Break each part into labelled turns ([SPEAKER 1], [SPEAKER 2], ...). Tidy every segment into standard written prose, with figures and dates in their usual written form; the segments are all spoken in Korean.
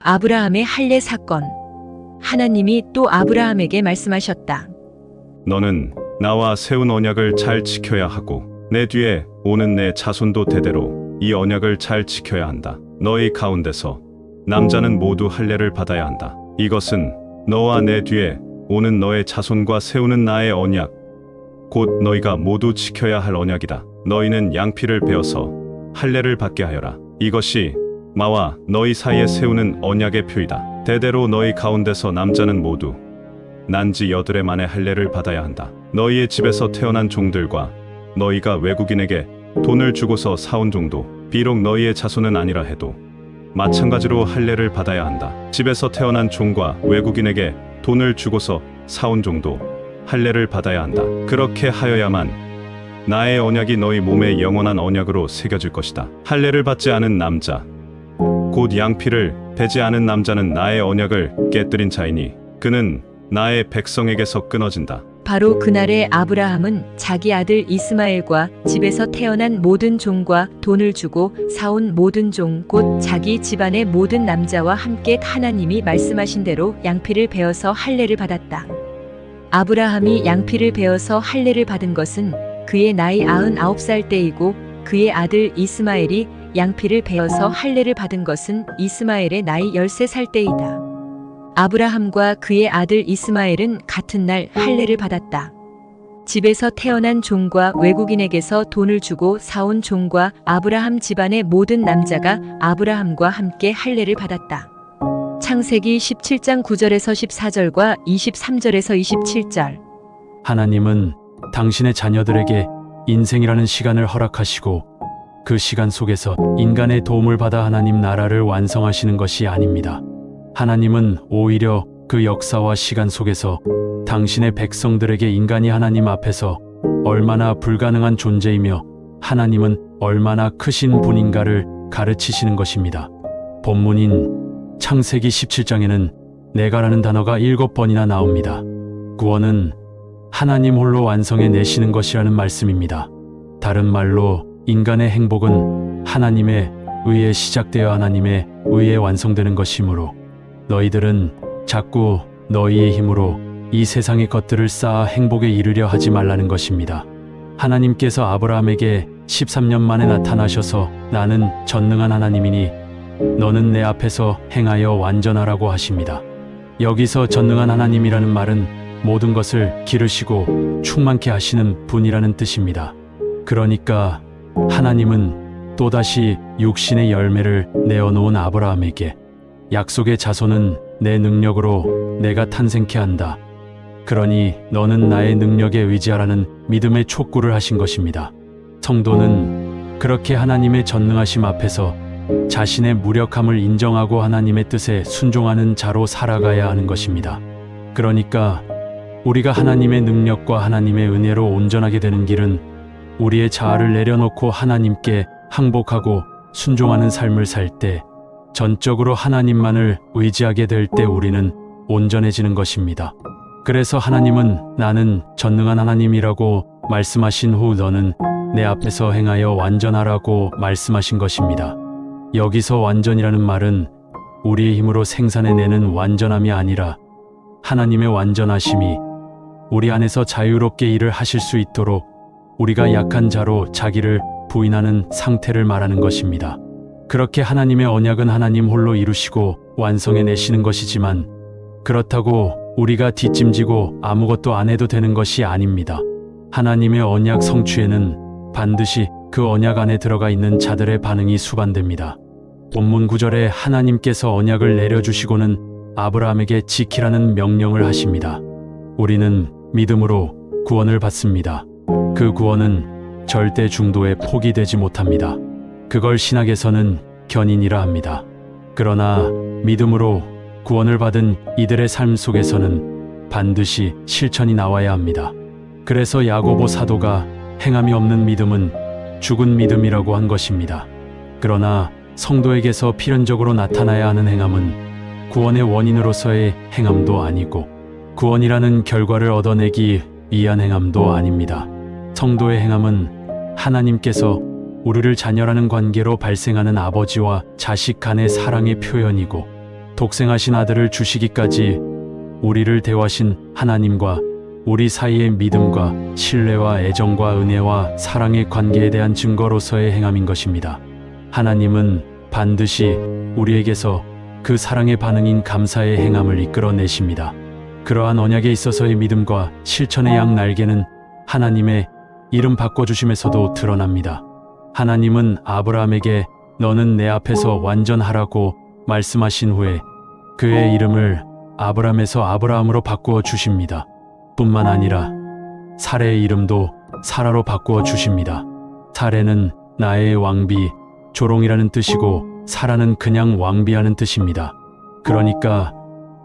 [SPEAKER 1] 아브라함의 할례 사건. 하나님이 또 아브라함에게 말씀하셨다.
[SPEAKER 2] 너는 나와 세운 언약을 잘 지켜야 하고 내 뒤에 오는 내 자손도 대대로 이 언약을 잘 지켜야 한다. 너희 가운데서 남자는 모두 할례를 받아야 한다. 이것은 너와 내 뒤에 오는 너의 자손과 세우는 나의 언약, 곧 너희가 모두 지켜야 할 언약이다. 너희는 양피를 베어서 할례를 받게 하여라. 이것이 나와 너희 사이에 세우는 언약의 표이다. 대대로 너희 가운데서 남자는 모두 난지 8해 만에 할례를 받아야 한다. 너희의 집에서 태어난 종들과 너희가 외국인에게 돈을 주고서 사온 종도 비록 너희의 자손은 아니라 해도 마찬가지로 할례를 받아야 한다. 집에서 태어난 종과 외국인에게 돈을 주고서 사온 종도 할례를 받아야 한다. 그렇게 하여야만 나의 언약이 너희 몸에 영원한 언약으로 새겨질 것이다. 할례를 받지 않은 남자, 곧 양피를 베지 않은 남자는 나의 언약을 깨뜨린 자이니 그는 나의 백성에게서 끊어진다.
[SPEAKER 1] 바로 그날에 아브라함은 자기 아들 이스마엘과 집에서 태어난 모든 종과 돈을 주고 사온 모든 종, 곧 자기 집안의 모든 남자와 함께 하나님이 말씀하신 대로 양피를 베어서 할례를 받았다. 아브라함이 양피를 베어서 할례를 받은 것은 그의 나이 99살 때이고 그의 아들 이스마엘이 양피를 베어서 할례를 받은 것은 이스마엘의 나이 13살 때이다. 아브라함과 그의 아들 이스마엘은 같은 날 할례를 받았다. 집에서 태어난 종과 외국인에게서 돈을 주고 사온 종과 아브라함 집안의 모든 남자가 아브라함과 함께 할례를 받았다. 창세기 17장 9절에서 14절과 23절에서 27절.
[SPEAKER 3] 하나님은 당신의 자녀들에게 인생이라는 시간을 허락하시고 그 시간 속에서 인간의 도움을 받아 하나님 나라를 완성하시는 것이 아닙니다. 하나님은 오히려 그 역사와 시간 속에서 당신의 백성들에게 인간이 하나님 앞에서 얼마나 불가능한 존재이며 하나님은 얼마나 크신 분인가를 가르치시는 것입니다. 본문인 창세기 17장에는 내가라는 단어가 7번이나 나옵니다. 구원은 하나님 홀로 완성해 내시는 것이라는 말씀입니다. 다른 말로 인간의 행복은 하나님의 의에 시작되어 하나님의 의에 완성되는 것이므로 너희들은 자꾸 너희의 힘으로 이 세상의 것들을 쌓아 행복에 이르려 하지 말라는 것입니다. 하나님께서 아브라함에게 13년 만에 나타나셔서 나는 전능한 하나님이니 너는 내 앞에서 행하여 완전하라고 하십니다. 여기서 전능한 하나님이라는 말은 모든 것을 기르시고 충만케 하시는 분이라는 뜻입니다. 그러니까 하나님은 또다시 육신의 열매를 내어놓은 아브라함에게 약속의 자손은 내 능력으로 내가 탄생케 한다. 그러니 너는 나의 능력에 의지하라는 믿음의 촉구를 하신 것입니다. 성도는 그렇게 하나님의 전능하심 앞에서 자신의 무력함을 인정하고 하나님의 뜻에 순종하는 자로 살아가야 하는 것입니다. 그러니까 우리가 하나님의 능력과 하나님의 은혜로 온전하게 되는 길은 우리의 자아를 내려놓고 하나님께 항복하고 순종하는 삶을 살 때, 전적으로 하나님만을 의지하게 될 때 우리는 온전해지는 것입니다. 그래서 하나님은 나는 전능한 하나님이라고 말씀하신 후 너는 내 앞에서 행하여 완전하라고 말씀하신 것입니다. 여기서 완전이라는 말은 우리의 힘으로 생산해내는 완전함이 아니라 하나님의 완전하심이 우리 안에서 자유롭게 일을 하실 수 있도록 우리가 약한 자로 자기를 부인하는 상태를 말하는 것입니다. 그렇게 하나님의 언약은 하나님 홀로 이루시고 완성해 내시는 것이지만 그렇다고 우리가 뒷짐지고 아무것도 안 해도 되는 것이 아닙니다. 하나님의 언약 성취에는 반드시 그 언약 안에 들어가 있는 자들의 반응이 수반됩니다. 본문 9절에 하나님께서 언약을 내려주시고는 아브라함에게 지키라는 명령을 하십니다. 우리는 믿음으로 구원을 받습니다. 그 구원은 절대 중도에 포기되지 못합니다. 그걸 신학에서는 견인이라 합니다. 그러나 믿음으로 구원을 받은 이들의 삶 속에서는 반드시 실천이 나와야 합니다. 그래서 야고보 사도가 행함이 없는 믿음은 죽은 믿음이라고 한 것입니다. 그러나 성도에게서 필연적으로 나타나야 하는 행함은 구원의 원인으로서의 행함도 아니고 구원이라는 결과를 얻어내기 위한 행함도 아닙니다. 성도의 행함은 하나님께서 우리를 자녀라는 관계로 발생하는 아버지와 자식 간의 사랑의 표현이고 독생하신 아들을 주시기까지 우리를 대하신 하나님과 우리 사이의 믿음과 신뢰와 애정과 은혜와 사랑의 관계에 대한 증거로서의 행함인 것입니다. 하나님은 반드시 우리에게서 그 사랑의 반응인 감사의 행함을 이끌어내십니다. 그러한 언약에 있어서의 믿음과 실천의 양 날개는 하나님의 이름 바꿔주심에서도 드러납니다. 하나님은 아브라함에게 너는 내 앞에서 완전하라고 말씀하신 후에 그의 이름을 아브람에서 아브라함으로 바꾸어 주십니다. 뿐만 아니라 사레의 이름도 사라로 바꾸어 주십니다. 사레는 나의 왕비, 조롱이라는 뜻이고 사라는 그냥 왕비하는 뜻입니다. 그러니까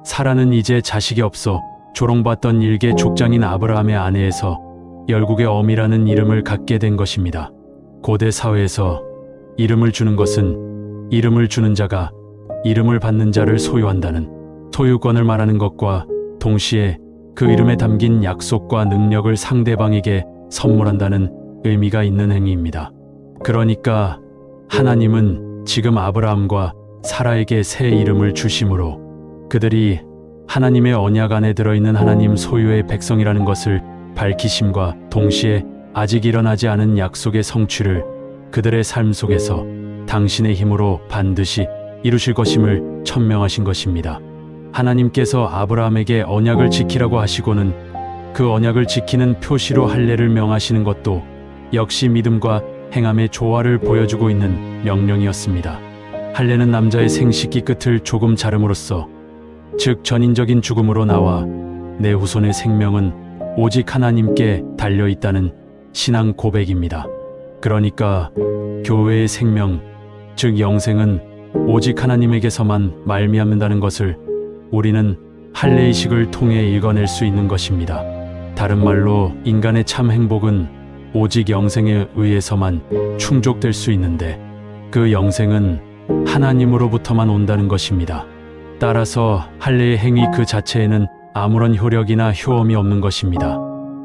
[SPEAKER 3] 사라는 이제 자식이 없어 조롱받던 일개 족장인 아브라함의 아내에서 열국의 어미라는 이름을 갖게 된 것입니다. 고대 사회에서 이름을 주는 것은 이름을 주는 자가 이름을 받는 자를 소유한다는 소유권을 말하는 것과 동시에 그 이름에 담긴 약속과 능력을 상대방에게 선물한다는 의미가 있는 행위입니다. 그러니까 하나님은 지금 아브라함과 사라에게 새 이름을 주심으로 그들이 하나님의 언약 안에 들어있는 하나님 소유의 백성이라는 것을 밝히심과 동시에 아직 일어나지 않은 약속의 성취를 그들의 삶 속에서 당신의 힘으로 반드시 이루실 것임을 천명하신 것입니다. 하나님께서 아브라함에게 언약을 지키라고 하시고는 그 언약을 지키는 표시로 할례를 명하시는 것도 역시 믿음과 행함의 조화를 보여주고 있는 명령이었습니다. 할례는 남자의 생식기 끝을 조금 자름으로써 즉 전인적인 죽음으로 나와 내 후손의 생명은 오직 하나님께 달려 있다는 신앙 고백입니다. 그러니까 교회의 생명, 즉 영생은 오직 하나님에게서만 말미암는다는 것을 우리는 할례의식을 통해 읽어낼 수 있는 것입니다. 다른 말로 인간의 참 행복은 오직 영생에 의해서만 충족될 수 있는데 그 영생은 하나님으로부터만 온다는 것입니다. 따라서 할례의 행위 그 자체에는 아무런 효력이나 효험이 없는 것입니다.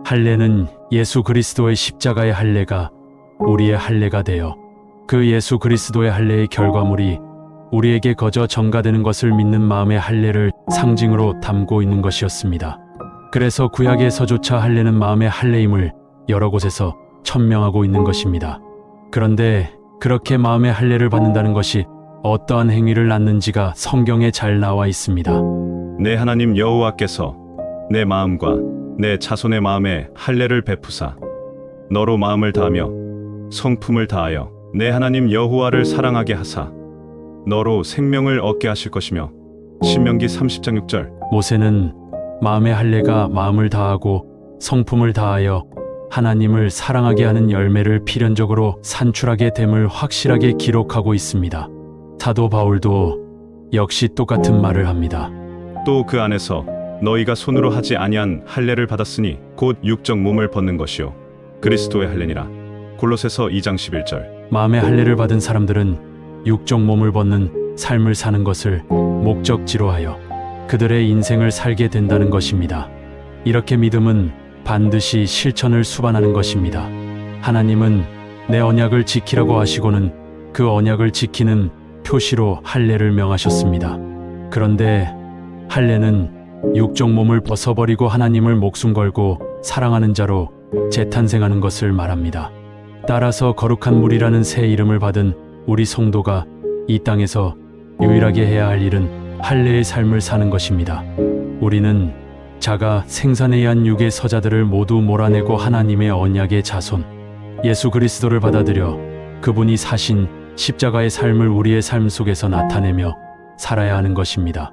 [SPEAKER 3] 할례는 예수 그리스도의 십자가의 할례가 우리의 할례가 되어 그 예수 그리스도의 할례의 결과물이 우리에게 거저 전가되는 것을 믿는 마음의 할례를 상징으로 담고 있는 것이었습니다. 그래서 구약에서조차 할례는 마음의 할례임을 여러 곳에서 천명하고 있는 것입니다. 그런데 그렇게 마음의 할례를 받는다는 것이 어떠한 행위를 낳는지가 성경에 잘 나와 있습니다.
[SPEAKER 2] 내 하나님 여호와께서 내 마음과 내 자손의 마음에 할례를 베푸사 너로 마음을 다하며 성품을 다하여 내 하나님 여호와를 사랑하게 하사 너로 생명을 얻게 하실 것이며 신명기 30장 6절.
[SPEAKER 3] 모세는 마음의 할례가 마음을 다하고 성품을 다하여 하나님을 사랑하게 하는 열매를 필연적으로 산출하게 됨을 확실하게 기록하고 있습니다. 사도 바울도 역시 똑같은 말을 합니다.
[SPEAKER 2] 또 그 안에서 너희가 손으로 하지 아니한 할례를 받았으니 곧 육적 몸을 벗는 것이요 그리스도의 할례니라. 골로새서 2장 11절.
[SPEAKER 3] 마음의 할례를 받은 사람들은 육적 몸을 벗는 삶을 사는 것을 목적지로 하여 그들의 인생을 살게 된다는 것입니다. 이렇게 믿음은 반드시 실천을 수반하는 것입니다. 하나님은 내 언약을 지키라고 하시고는 그 언약을 지키는 표시로 할례를 명하셨습니다. 그런데 할례는 육적 몸을 벗어버리고 하나님을 목숨 걸고 사랑하는 자로 재탄생하는 것을 말합니다. 따라서 거룩한 물이라는 새 이름을 받은 우리 성도가 이 땅에서 유일하게 해야 할 일은 할례의 삶을 사는 것입니다. 우리는 자가 생산해야 한 육의 서자들을 모두 몰아내고 하나님의 언약의 자손 예수 그리스도를 받아들여 그분이 사신 십자가의 삶을 우리의 삶 속에서 나타내며 살아야 하는 것입니다.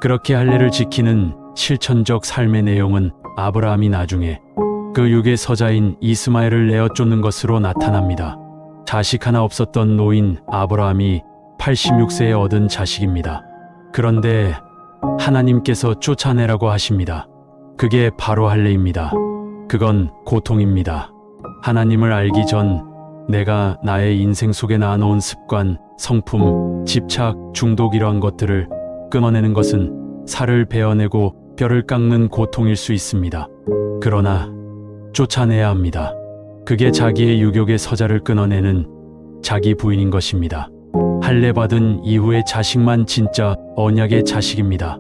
[SPEAKER 3] 그렇게 할례를 지키는 실천적 삶의 내용은 아브라함이 나중에 그 육의 서자인 이스마엘을 내어 쫓는 것으로 나타납니다. 자식 하나 없었던 노인 아브라함이 86세에 얻은 자식입니다. 그런데 하나님께서 쫓아내라고 하십니다. 그게 바로 할례입니다. 그건 고통입니다. 하나님을 알기 전 내가 나의 인생 속에 낳아놓은 습관, 성품, 집착, 중독 이러한 것들을 끊어내는 것은 살을 베어내고 뼈를 깎는 고통일 수 있습니다. 그러나 쫓아내야 합니다. 그게 자기의 유욕의 서자를 끊어내는 자기 부인인 것입니다. 할례 받은 이후의 자식만 진짜 언약의 자식입니다.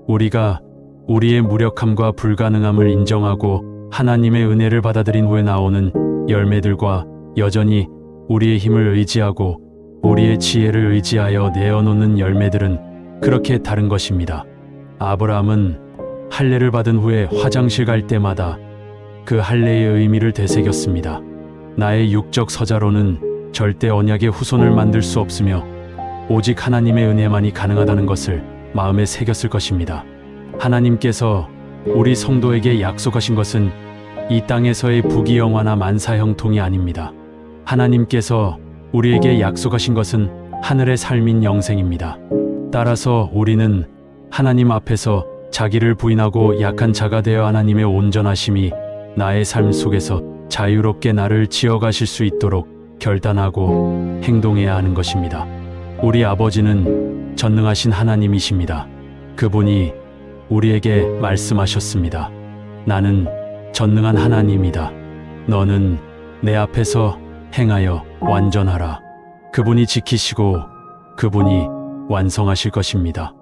[SPEAKER 3] 우리가 우리의 무력함과 불가능함을 인정하고 하나님의 은혜를 받아들인 후에 나오는 열매들과 여전히 우리의 힘을 의지하고 우리의 지혜를 의지하여 내어놓는 열매들은 그렇게 다른 것입니다. 아브라함은 할례를 받은 후에 화장실 갈 때마다 그 할례의 의미를 되새겼습니다. 나의 육적 서자로는 절대 언약의 후손을 만들 수 없으며 오직 하나님의 은혜만이 가능하다는 것을 마음에 새겼을 것입니다. 하나님께서 우리 성도에게 약속하신 것은 이 땅에서의 부귀영화나 만사형통이 아닙니다. 하나님께서 우리에게 약속하신 것은 하늘의 삶인 영생입니다. 따라서 우리는 하나님 앞에서 자기를 부인하고 약한 자가 되어 하나님의 온전하심이 나의 삶 속에서 자유롭게 나를 지어가실 수 있도록 결단하고 행동해야 하는 것입니다. 우리 아버지는 전능하신 하나님이십니다. 그분이 우리에게 말씀하셨습니다. 나는 전능한 하나님이다. 너는 내 앞에서 행하여 완전하라. 그분이 지키시고 그분이 완성하실 것입니다.